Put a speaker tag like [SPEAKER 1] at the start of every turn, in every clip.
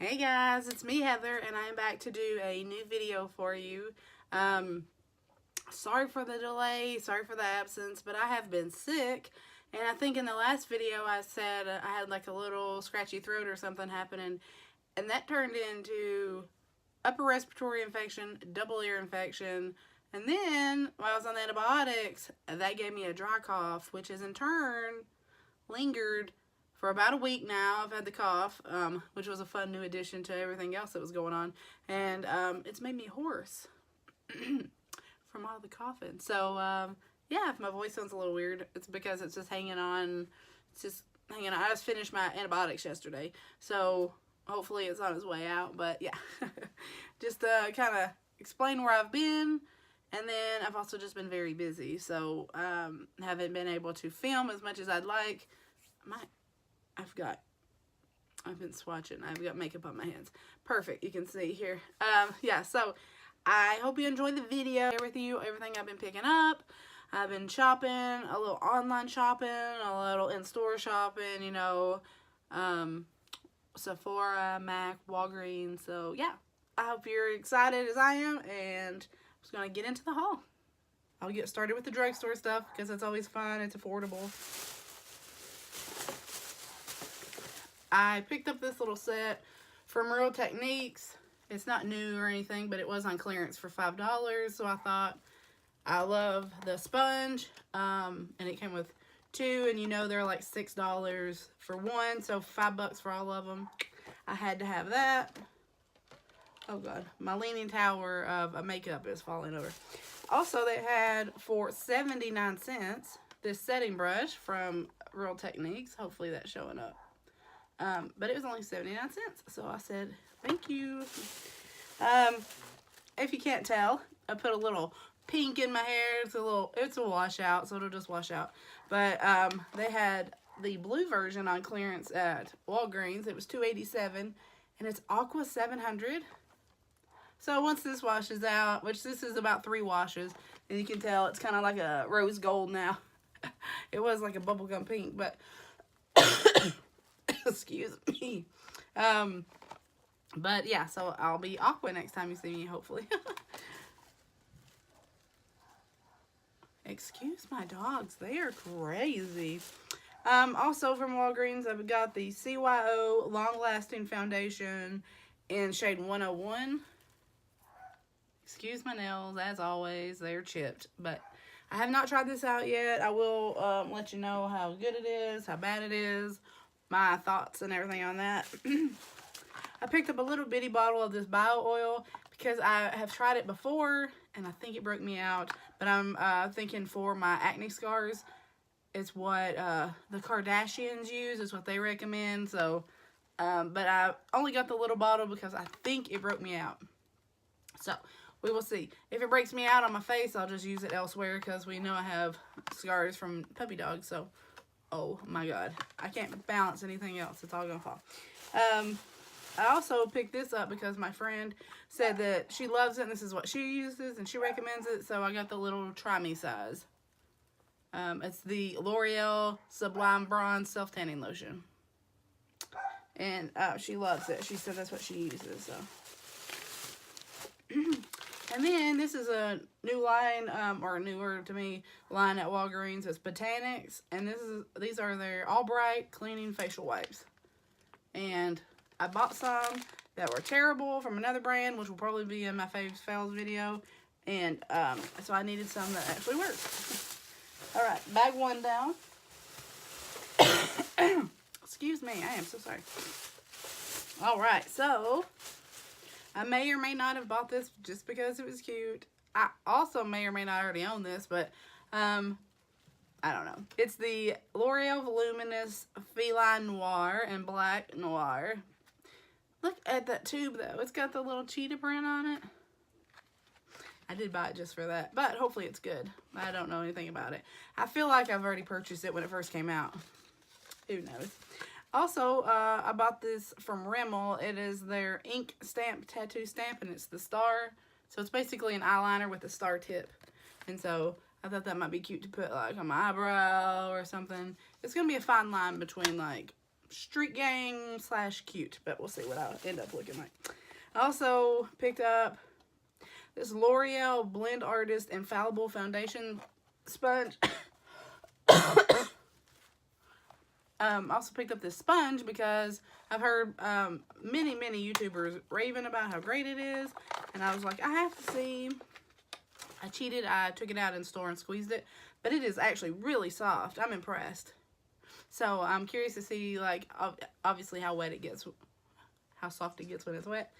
[SPEAKER 1] Hey guys, it's me Heather, and I'm back to do a new video for you. Sorry for the delay, sorry for the absence, but I have been sick, and I think in the last video I said I had like a little scratchy throat or something happening, and that turned into upper respiratory infection, double ear infection, and then while I was on the antibiotics, that gave me a dry cough, which has in turn lingered for about a week now. I've had the cough, which was a fun new addition to everything else that was going on. And it's made me hoarse from all the coughing. So, yeah, if my voice sounds a little weird, it's because it's just hanging on. It's just hanging on. I just finished my antibiotics yesterday. So, hopefully it's on its way out. But, yeah, just kind of explain where I've been. And then I've also just been very busy. So, haven't been able to film as much as I'd like. I've been swatching. I've got makeup on my hands. Perfect. You can see here. Yeah, so I hope you enjoyed the video. Share with you everything I've been picking up. I've been shopping, a little online shopping, a little in-store shopping, you know, Sephora, MAC, Walgreens. So, yeah, I hope you're excited as I am, and I'm just going to get into the haul. I'll get started with the drugstore stuff because it's always fun. It's affordable. I picked up this little set from Real Techniques. It's not new or anything, but it was on clearance for $5. So I thought, I love the sponge. And it came with two, and you know they're like $6 for one, so $5 for all of them. I had to have that. Oh God, my leaning tower of makeup is falling over. Also, they had for 79 cents this setting brush from Real Techniques. Hopefully that's showing up. But it was only 79 cents, so I said, thank you. If you can't tell, I put a little pink in my hair. It's a washout, so it'll just wash out. But, they had the blue version on clearance at Walgreens. It was $2.87, and it's Aqua 700. So once this washes out, which this is about 3 washes, and you can tell it's kind of like a rose gold now. It was like a bubblegum pink, but excuse me. But yeah, so I'll be Aqua next time you see me, hopefully. Excuse my dogs, they are crazy. Also from Walgreens, I've got the CYO Long Lasting Foundation in shade 101. Excuse my nails, as always, they're chipped, but I have not tried this out yet. I will let you know how good it is, how bad it is, my thoughts and everything on that. I picked up a little bitty bottle of this bio oil because I have tried it before and I think it broke me out, but I'm thinking for my acne scars, it's what the Kardashians use, is what they recommend. So, but I only got the little bottle because I think it broke me out. So, we will see. If it breaks me out on my face, I'll just use it elsewhere because we know I have scars from puppy dogs. So, oh my God. I can't balance anything else. It's all going to fall. I also picked this up because my friend said that she loves it and this is what she uses and she recommends it. So, I got the little try me size. It's the L'Oreal Sublime Bronze Self-Tanning Lotion. And she loves it. She said that's what she uses. So. And then this is a new line, or newer to me, line at Walgreens. It's Botanics, and these are their All Bright Cleaning Facial Wipes. And I bought some that were terrible from another brand, which will probably be in my faves fails video. And so I needed some that actually worked. All right, bag one down. Excuse me, I am so sorry. All right, so I may or may not have bought this just because it was cute. I also may or may not already own this, but I don't know. It's the L'Oreal Voluminous Feline Noir and Black Noir. Look at that tube, though. It's got the little cheetah print on it. I did buy it just for that, but hopefully it's good. I don't know anything about it. I feel like I've already purchased it when it first came out. Who knows? Also, I bought this from Rimmel. It is their ink stamp, tattoo stamp, and it's the Starrr. So it's basically an eyeliner with a star tip. And so I thought that might be cute to put like on my eyebrow or something. It's going to be a fine line between like street gang / cute, but we'll see what I end up looking like. I also picked up this L'Oreal Blend Artist Infallible Foundation Sponge. Also picked up this sponge because I've heard many YouTubers raving about how great it is, and I was like, I have to see. I cheated. I took it out in store and squeezed it, but it is actually really soft. I'm impressed. So I'm curious to see, like, obviously how wet it gets, how soft it gets when it's wet.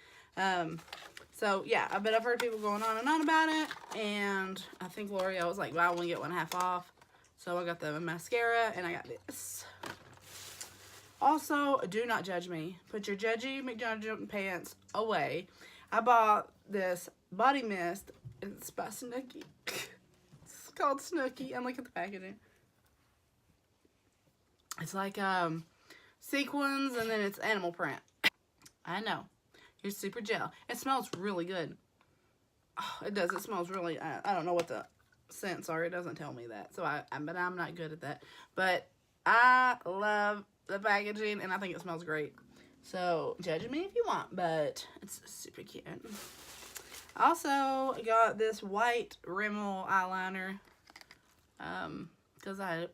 [SPEAKER 1] So yeah, but I've heard people going on and on about it, and I think L'Oreal was like, buy one get one half off. So I got the mascara and I got this. Also, do not judge me. Put your judgy McJudge pants away. I bought this body mist. It's by Snooki. It's called Snooki. And look at the packaging. It's like sequins and then it's animal print. I know. Here's super gel. It smells really good. Oh, it does. It smells really. I don't know what the scents are. It doesn't tell me that. So but I'm not good at that. But I love the packaging, and I think it smells great. So judge me if you want, but it's super cute. Also got this white Rimmel eyeliner because I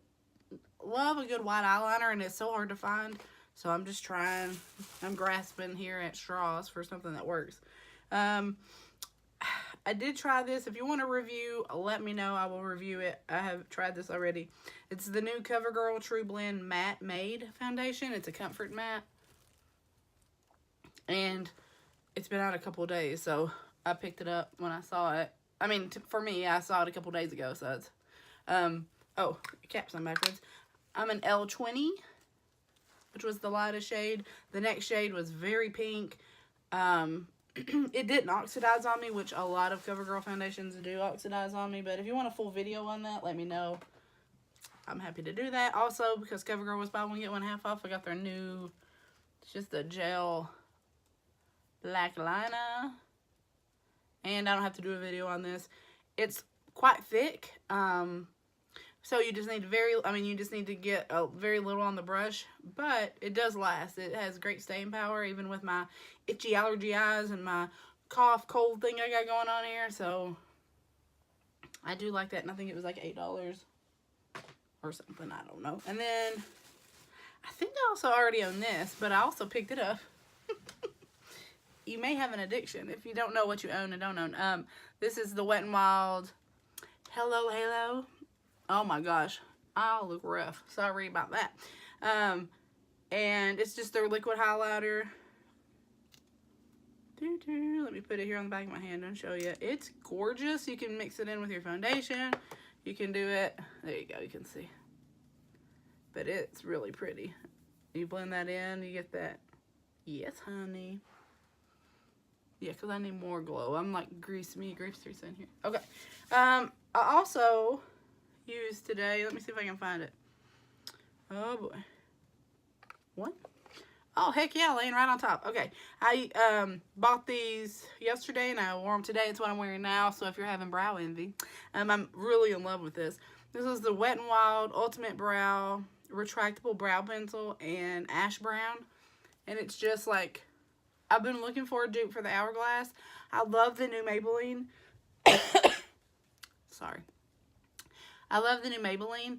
[SPEAKER 1] love a good white eyeliner, and it's so hard to find. So I'm just trying. I'm grasping here at straws for something that works. I did try this. If you want a review, let me know. I will review it. I have tried this already. It's the new CoverGirl True Blend Matte Made Foundation. It's a comfort matte. And it's been out a couple of days, so I picked it up when I saw it. I mean, for me, I saw it a couple days ago, so it's... oh, caps on backwards. I'm an L20, which was the lightest shade. The next shade was very pink. It didn't oxidize on me, which a lot of CoverGirl foundations do oxidize on me. But if you want a full video on that, let me know. I'm happy to do that. Also, because CoverGirl was buy one get one half off, I got their new, it's just a gel black liner. And I don't have to do a video on this. It's quite thick. So you just need you just need to get a very little on the brush, but it does last. It has great staying power, even with my itchy allergy eyes and my cough, cold thing I got going on here. So I do like that, and I think it was like $8 or something. I don't know. And then I think I also already own this, but I also picked it up. You may have an addiction if you don't know what you own and don't own. This is the Wet n Wild Hello Halo. Oh my gosh, I look rough. Sorry about that. And it's just their liquid highlighter. Let me put it here on the back of my hand and show you. It's gorgeous. You can mix it in with your foundation. You can do it. There you go. You can see. But it's really pretty. You blend that in. You get that. Yes, honey. Yeah, because I need more glow. I'm like grease in here. Okay. I also used today. Let me see if I can find it. Oh boy. What? Oh, heck yeah, laying right on top. Okay. I bought these yesterday and I wore them today. It's what I'm wearing now. So if you're having brow envy, I'm really in love with this. This is the Wet n Wild Ultimate Brow Retractable Brow Pencil in Ash Brown. And it's just like, I've been looking for a dupe for the Hourglass. I love the new Maybelline. Sorry. I love the new Maybelline,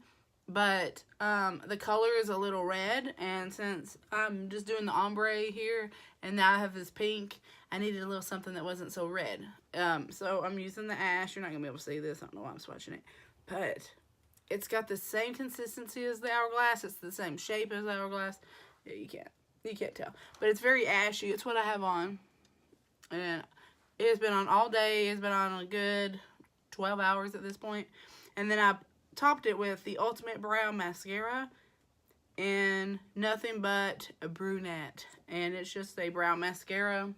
[SPEAKER 1] but the color is a little red, and since I'm just doing the ombre here, and now I have this pink, I needed a little something that wasn't so red. So I'm using the Ash. You're not going to be able to see this. I don't know why I'm swatching it. But it's got the same consistency as the Hourglass. It's the same shape as the Hourglass. Yeah, you can't tell. But it's very ashy. It's what I have on. And it has been on all day. It's been on a good 12 hours at this point. And then I topped it with the Ultimate Brow Mascara in Nothing But a Brunette. And it's just a brow mascara.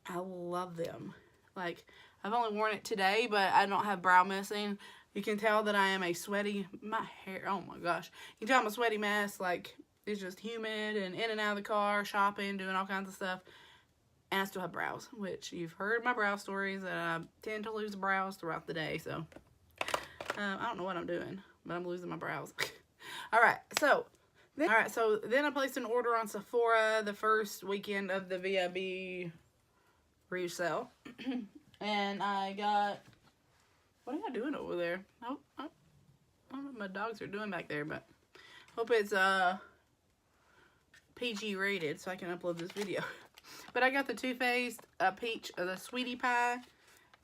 [SPEAKER 1] I love them. Like, I've only worn it today, but I don't have brow messing. You can tell that I am a sweaty, my hair, oh my gosh. You can tell I'm a sweaty mess. Like, it's just humid and in and out of the car, shopping, doing all kinds of stuff. And I still have brows, which you've heard my brow stories, that I tend to lose brows throughout the day. So, I don't know what I'm doing, but I'm losing my brows. All right, so Alright, so then I placed an order on Sephora the first weekend of the VIB Rouge sale. And I got, what are y'all doing over there? I don't know what my dogs are doing back there, but hope it's PG rated so I can upload this video. But I got the Too Faced Peach, the Sweetie Pie,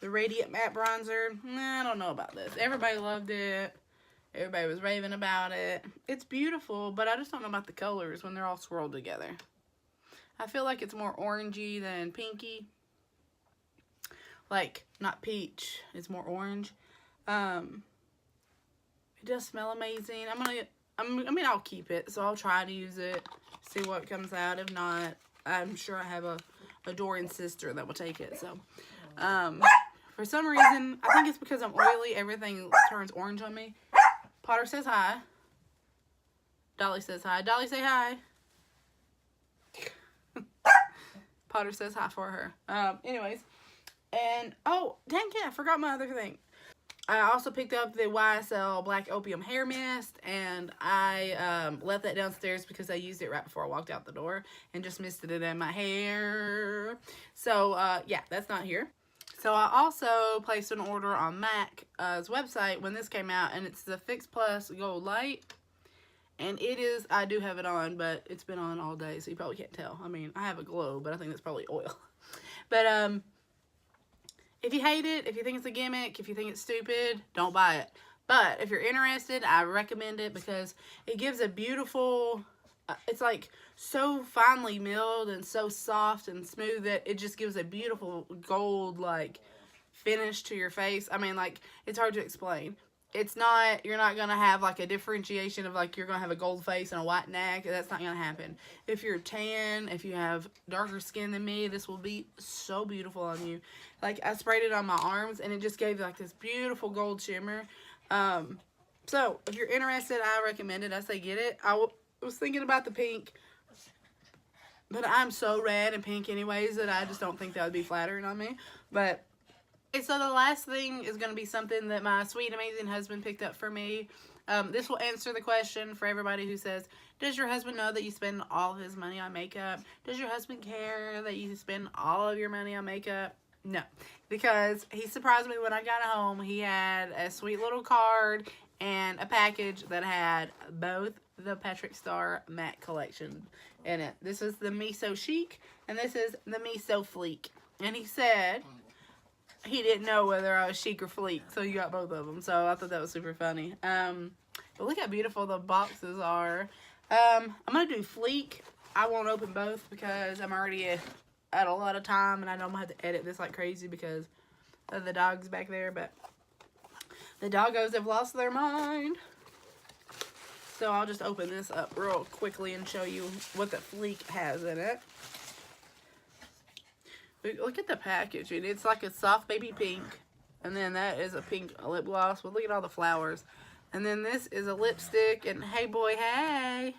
[SPEAKER 1] the Radiant Matte Bronzer. I don't know about this. Everybody loved it. Everybody was raving about it. It's beautiful, but I just don't know about the colors when they're all swirled together. I feel like it's more orangey than pinky. Like, not peach. It's more orange. It does smell amazing. I'll keep it, so I'll try to use it, see what comes out. If not, I'm sure I have a adoring sister that will take it. So, for some reason, I think it's because I'm oily, everything turns orange on me. Potter says hi. Dolly says hi. Dolly, say hi. Potter says hi for her. Anyways. And, oh, dang it, I forgot my other thing. I also picked up the YSL Black Opium Hair Mist, and I left that downstairs because I used it right before I walked out the door and just misted it in my hair. So, yeah, that's not here. So, I also placed an order on MAC's website when this came out, and it's the Fix Plus Gold Light. And it is, I do have it on, but it's been on all day, so you probably can't tell. I mean, I have a glow, but I think that's probably oil. But, if you hate it, if you think it's a gimmick, if you think it's stupid, don't buy it. But if you're interested, I recommend it because it gives a beautiful, it's like so finely milled and so soft and smooth that it just gives a beautiful gold like finish to your face. I mean, like, it's hard to explain. It's not, you're not going to have like a differentiation of like you're going to have a gold face and a white neck. That's not going to happen. If you're tan, if you have darker skin than me, this will be so beautiful on you. Like, I sprayed it on my arms and it just gave like this beautiful gold shimmer. So if you're interested, I recommend it. I say get it. I was thinking about the pink, but I'm so red and pink anyways that I just don't think that would be flattering on me. But okay, so the last thing is going to be something that my sweet, amazing husband picked up for me. This will answer the question for everybody who says, does your husband know that you spend all his money on makeup? Does your husband care that you spend all of your money on makeup? No, because he surprised me when I got home. He had a sweet little card and a package that had both the Patrick Starr MAC Collection in it. This is the Me So Chic, and this is the Me So Fleek. And he said he didn't know whether I was chic or fleek, so you got both of them. So I thought that was super funny. But look how beautiful the boxes are. I'm going to do fleek. I won't open both because I'm already at a lot of time, and I know I'm going to have to edit this like crazy because of the dogs back there. But the doggos have lost their mind. So I'll just open this up real quickly and show you what the fleek has in it. Look at the packaging. It's like a soft baby pink. And then that is a pink lip gloss. But look at all the flowers. And then this is a lipstick. And hey boy, hey.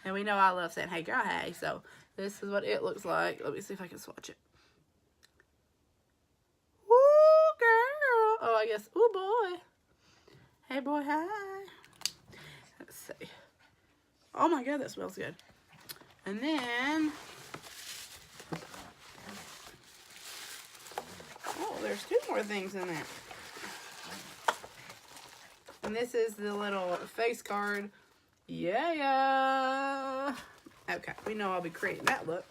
[SPEAKER 1] And we know I love saying hey girl, hey. So this is what it looks like. Let me see if I can swatch it. Ooh, girl. Oh, I guess. Ooh, boy. Hey boy, hey. Let's see. Oh my god, that smells good. And then, oh, there's two more things in there. And this is the little face card. Yeah. Okay, we know I'll be creating that look.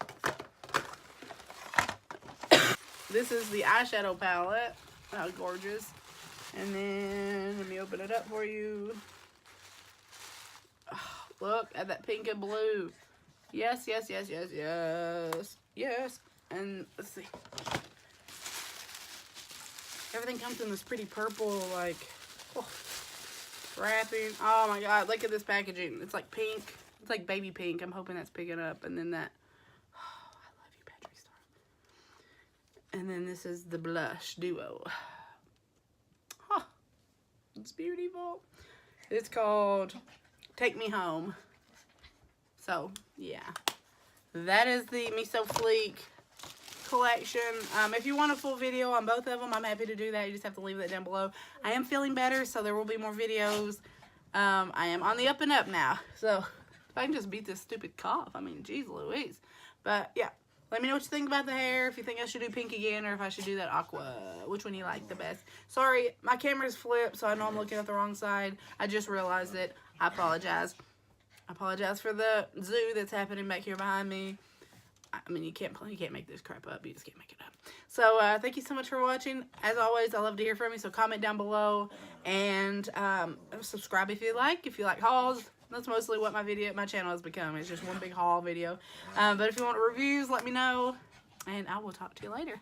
[SPEAKER 1] This is the eyeshadow palette. How gorgeous. And then, let me open it up for you. Oh, look at that pink and blue. Yes, yes, yes, yes, yes. Yes. And let's see. Everything comes in this pretty purple, like, oh, wrapping. Oh my god, look at this packaging. It's like pink. It's like baby pink. I'm hoping that's picking up. And then that. Oh, I love you, Patrick Starr. And then this is the blush duo. Huh. It's beautiful. It's called Take Me Home. So, yeah. That is the Me So Fleek collection. If you want a full video on both of them, I'm happy to do that. You just have to leave that down below. I am feeling better, so there will be more videos. I am on the up and up now. So, If I can just beat this stupid cough. I mean, geez Louise. But, yeah. Let me know what you think about the hair. If you think I should do pink again or if I should do that aqua. Which one you like the best. Sorry, my camera's flipped, so I know I'm looking at the wrong side. I just realized it. I apologize. I apologize for the zoo that's happening back here behind me. I mean, you can't make this crap up. You just can't make it up. So, thank you so much for watching. As always, I love to hear from you. So, comment down below. And subscribe if you like. If you like hauls. That's mostly what my channel has become. It's just one big haul video. But if you want reviews, let me know. And I will talk to you later.